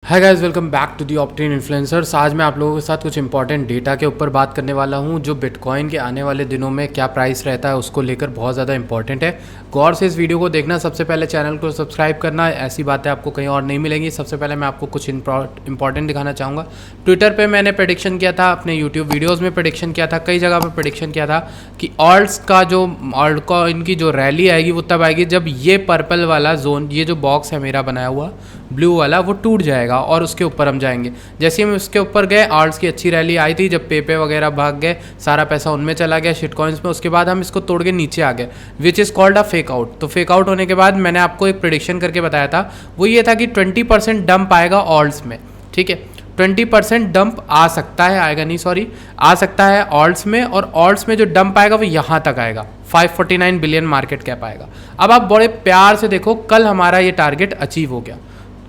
Hi guys, welcome back to the Optane influencers. आज मैं आप लोगों के साथ कुछ इंपॉर्टेंट डेटा के ऊपर बात करने वाला हूं जो बिटकॉइन के आने वाले दिनों में क्या प्राइस रहता है उसको लेकर बहुत ज़्यादा इंपॉर्टेंट है। गौर से इस वीडियो को देखना। सबसे पहले चैनल को सब्सक्राइब करना, ऐसी बातें आपको कहीं और नहीं मिलेंगी। सबसे पहले मैं आपको कुछ इंपॉर्टेंट दिखाना चाहूँगा। ट्विटर पर मैंने प्रेडिक्शन किया था, अपने यूट्यूब वीडियोज़ में प्रेडिक्शन किया था, कई जगह पर प्रेडिक्शन किया था कि ऑल्ट्स का जो ऑल्ट कॉइन की जो रैली आएगी वो तब आएगी जब ये पर्पल वाला जोन, ये जो बॉक्स है मेरा बनाया हुआ ब्लू वाला, वो टूट जाएगा और उसके ऊपर हम जाएंगे। जैसे हम उसके ऊपर गए, आर्ट्स की अच्छी रैली आई थी जब पेपे वगैरह भाग गए, सारा पैसा उनमें चला गया शिट कॉइन्स में। उसके बाद हम इसको तोड़ के नीचे आ गए, which is called a fake out. तो फेक आउट होने के बाद मैंने आपको एक प्रेडिक्शन करके बताया था, वो ये था कि 20% डंप आएगा ऑल्ट्स में। ठीक है, 20% डंप आ सकता है, आएगा नहीं सॉरी, आ सकता है ऑल्ट्स में। और ऑल्ट्स में जो डंप आएगा वो यहाँ तक आएगा, 549 बिलियन मार्केट कैप आएगा। अब आप बड़े प्यार से देखो, कल हमारा ये टारगेट अचीव हो गया।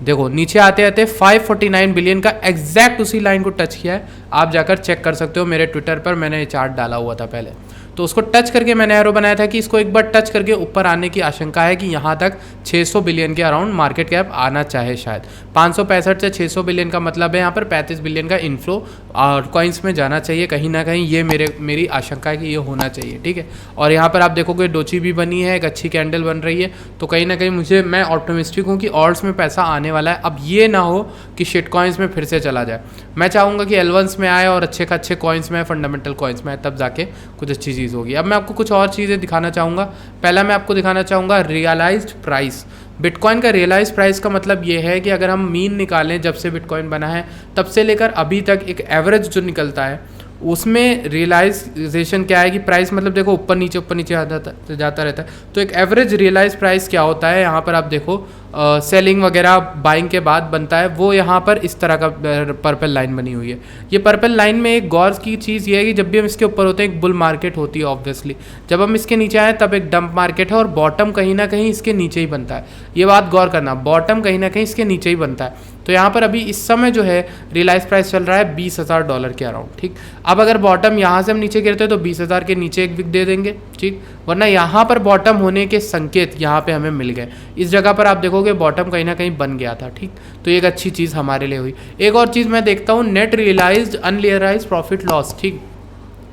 देखो नीचे आते आते 549 बिलियन का एग्जैक्ट उसी लाइन को टच किया है। आप जाकर चेक कर सकते हो, मेरे ट्विटर पर मैंने ये चार्ट डाला हुआ था पहले। तो उसको टच करके मैंने एरो बनाया था कि इसको एक बार टच करके ऊपर आने की आशंका है कि यहाँ तक 600 बिलियन के अराउंड मार्केट कैप आना चाहे शायद। 565 से 600 बिलियन का मतलब है यहाँ पर 35 बिलियन का इनफ्लो और कॉइन्स में जाना चाहिए कहीं ना कहीं। ये मेरी आशंका है कि ये होना चाहिए। ठीक है, और यहाँ पर आप देखोगे डोची भी बनी है, एक अच्छी कैंडल बन रही है। तो कहीं ना कहीं मैं ऑप्टिमिस्टिक हूँ कि ऑल्ट्स में पैसा आने वाला है। अब ये ना हो कि शिट कॉइन्स में फिर से चला जाए। मैं चाहूँगा कि एल1s में आए और अच्छे कॉइन्स में, फंडामेंटल कॉइन्स में आए, तब जाके कुछ अच्छी चीज़ होगी। अब मैं आपको कुछ और चीज़ें दिखाना चाहूँगा। पहला मैं आपको दिखाना चाहूँगा रियलाइज्ड प्राइस। बिटकॉइन का रियलाइज प्राइस का मतलब ये है कि अगर हम मीन निकालें जब से बिटकॉइन बना है तब से लेकर अभी तक एक एवरेज जो निकलता है उसमें रियलाइजेशन क्या है कि प्राइस मतलब देखो ऊपर नीचे जाता रहता है। तो एक एवरेज रियलाइज प्राइस क्या होता है, यहाँ पर आप देखो सेलिंग वगैरह बाइंग के बाद बनता है वो। यहाँ पर इस तरह का पर्पल लाइन बनी हुई है। ये पर्पल लाइन में एक गौर की चीज़ ये है कि जब भी हम इसके ऊपर होते हैं एक बुल मार्केट होती है ऑब्वियसली, जब हम इसके नीचे आए तब एक डंप मार्केट है और बॉटम कहीं ना कहीं इसके नीचे ही बनता है। ये बात गौर करना, बॉटम कहीं ना कहीं इसके नीचे ही बनता है। तो यहाँ पर अभी इस समय जो है रियलाइज प्राइस चल रहा है $20,000 के अराउंड। ठीक, अब अगर बॉटम यहाँ से हम नीचे गिरते हैं तो 20,000 के नीचे एक विक दे देंगे। ठीक, वरना यहाँ पर बॉटम होने के संकेत यहाँ पे हमें मिल गए। इस जगह पर आप देखोगे बॉटम कहीं ना कहीं बन गया था। ठीक, तो एक अच्छी चीज़ हमारे लिए हुई। एक और चीज़ मैं देखता हूँ, net realised unrealised profit loss. ठीक,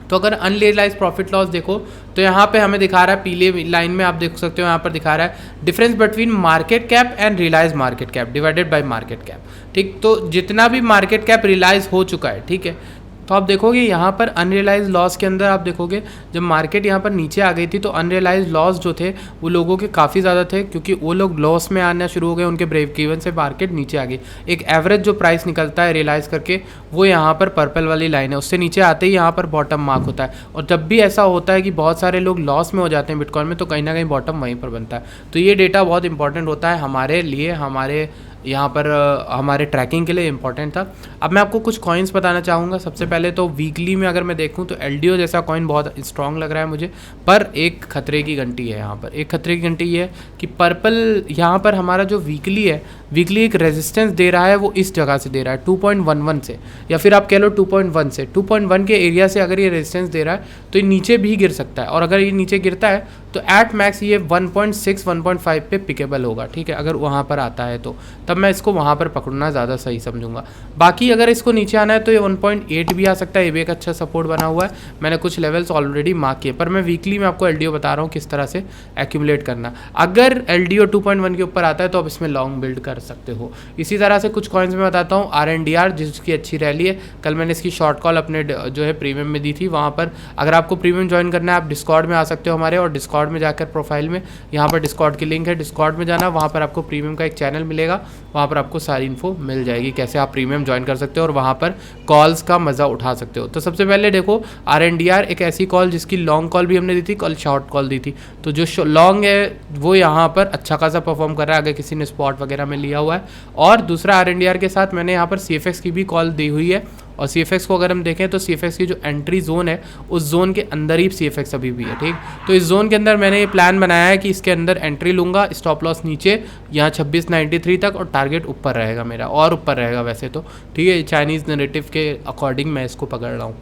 तो अगर अनरियलाइज प्रॉफिट लॉस देखो तो यहाँ पे हमें दिखा रहा है, पीले लाइन में आप देख सकते हो, यहाँ पर दिखा रहा है difference between market cap and realise market cap divided by market cap. ठीक, तो जितना भी मार्केट कैप रियलाइज हो चुका है, ठीक है, तो आप देखोगे यहाँ पर अनरियलाइज लॉस के अंदर आप देखोगे जब मार्केट यहाँ पर नीचे आ गई थी तो अनरियलाइज लॉस जो थे वो लोगों के काफ़ी ज़्यादा थे, क्योंकि वो लोग लॉस में आना शुरू हो गए, उनके ब्रेक इवन से मार्केट नीचे आ गई। एक एवरेज जो प्राइस निकलता है रियलाइज करके वो यहाँ पर पर्पल वाली लाइन है, उससे नीचे आते ही यहाँ पर बॉटम मार्क होता है। और जब भी ऐसा होता है कि बहुत सारे लोग लॉस में हो जाते हैं बिटकॉइन में, तो कहीं ना कहीं बॉटम वहीं पर बनता है। तो ये डेटा बहुत इंपॉर्टेंट होता है हमारे लिए, हमारे यहाँ पर हमारे ट्रैकिंग के लिए इंपॉर्टेंट था। अब मैं आपको कुछ कॉइन्स बताना चाहूँगा। सबसे पहले तो वीकली में अगर मैं देखूँ तो LDO जैसा कॉइन बहुत स्ट्रॉन्ग लग रहा है मुझे, पर एक खतरे की घंटी है यहाँ पर। एक खतरे की घंटी ये है कि पर्पल यहाँ पर हमारा जो वीकली है, वीकली एक रेजिस्टेंस दे रहा है, वो इस जगह से दे रहा है 2.11 से, या फिर आप कह लो 2.1 से। 2.1 के एरिया से अगर ये रेजिस्टेंस दे रहा है तो ये नीचे भी गिर सकता है, और अगर ये नीचे गिरता है तो एट मैक्स ये 1.6 1.5 पे पिकेबल होगा। ठीक है, अगर वहाँ पर आता है तो तब मैं इसको वहाँ पर पकड़ना ज़्यादा सही समझूंगा। बाकी अगर इसको नीचे आना है तो ये 1.8 भी आ सकता है, ये भी एक अच्छा सपोर्ट बना हुआ है। मैंने कुछ लेवल्स ऑलरेडी मार्क किए, पर मैं वीकली में आपको LDO बता रहा हूँ किस तरह से एक्यूमुलेट करना। अगर LDO 2.1 के ऊपर आता है तो आप इसमें लॉन्ग बिल्ड कर सकते हो। इसी तरह से कुछ कॉइन्स में बताता हूँ। RNDR जिसकी अच्छी रैली है, कल मैंने इसकी शॉर्ट कॉल अपने जो है प्रीमियम में दी थी। वहाँ पर अगर आपको प्रीमियम ज्वाइन करना है आप डिस्कॉर्ड में आ सकते हो हमारे, और डिस्कॉर्ड में जाकर प्रोफाइल में यहाँ पर डिस्कॉर्ड की लिंक है, डिस्कॉर्ड में जाना, वहाँ पर आपको प्रीमियम का एक चैनल मिलेगा, वहाँ पर आपको सारी इन्फो मिल जाएगी कैसे आप प्रीमियम ज्वाइन कर सकते हो और वहाँ पर कॉल्स का मज़ा उठा सकते हो। तो सबसे पहले देखो RNDR एक ऐसी कॉल जिसकी लॉन्ग कॉल भी हमने दी थी, कल शॉर्ट कॉल दी थी। तो जो लॉन्ग है वो यहाँ पर अच्छा खासा परफॉर्म कर रहा है, अगर किसी ने स्पॉट वगैरह में लिया हुआ है। और दूसरा RNDR के साथ मैंने यहाँ पर CFX की भी कॉल दी हुई है, और CFX को अगर हम देखें तो CFX की जो एंट्री जोन है उस जोन के अंदर ही CFX अभी भी है। ठीक, तो इस जोन के अंदर मैंने ये प्लान बनाया है कि इसके अंदर एंट्री लूँगा, स्टॉप लॉस नीचे यहाँ 2693 तक, और टारगेट ऊपर रहेगा मेरा, और ऊपर रहेगा वैसे तो। ठीक है, चाइनीज़ नैरेटिव के अकॉर्डिंग मैं इसको पकड़ रहा हूँ।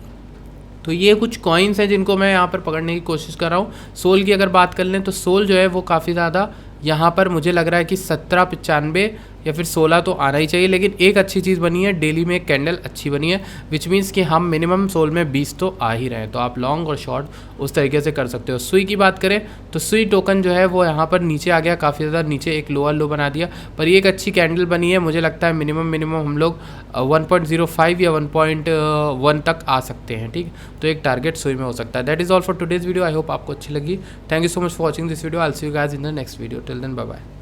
तो ये कुछ कॉइन्स हैं जिनको मैं यहाँ पर पकड़ने की कोशिश कर रहा हूँ। सोल की अगर बात कर लें तो सोल जो है वो काफ़ी ज़्यादा यहाँ पर मुझे लग रहा है कि 1795 या फिर 16 तो आना ही चाहिए। लेकिन एक अच्छी चीज़ बनी है, डेली में एक कैंडल अच्छी बनी है, विच मीन्स कि हम मिनिमम सोल में 20 तो आ ही रहे हैं। तो आप लॉन्ग और शॉर्ट उस तरीके से कर सकते हो। सुई की बात करें तो सुई टोकन जो है वो यहाँ पर नीचे आ गया, काफ़ी ज़्यादा नीचे एक लोअर लो बना दिया, पर ये एक अच्छी कैंडल बनी है। मुझे लगता है मिनिमम हम लोग 1.05 या 1.1 तक आ सकते हैं, ठीक। तो एक टारगेट सुई में हो सकता है। That is all for today's video. I hope आपको अच्छी लगी। Thank you so much for watching this video. I will see you guys in the next video. Till then bye bye.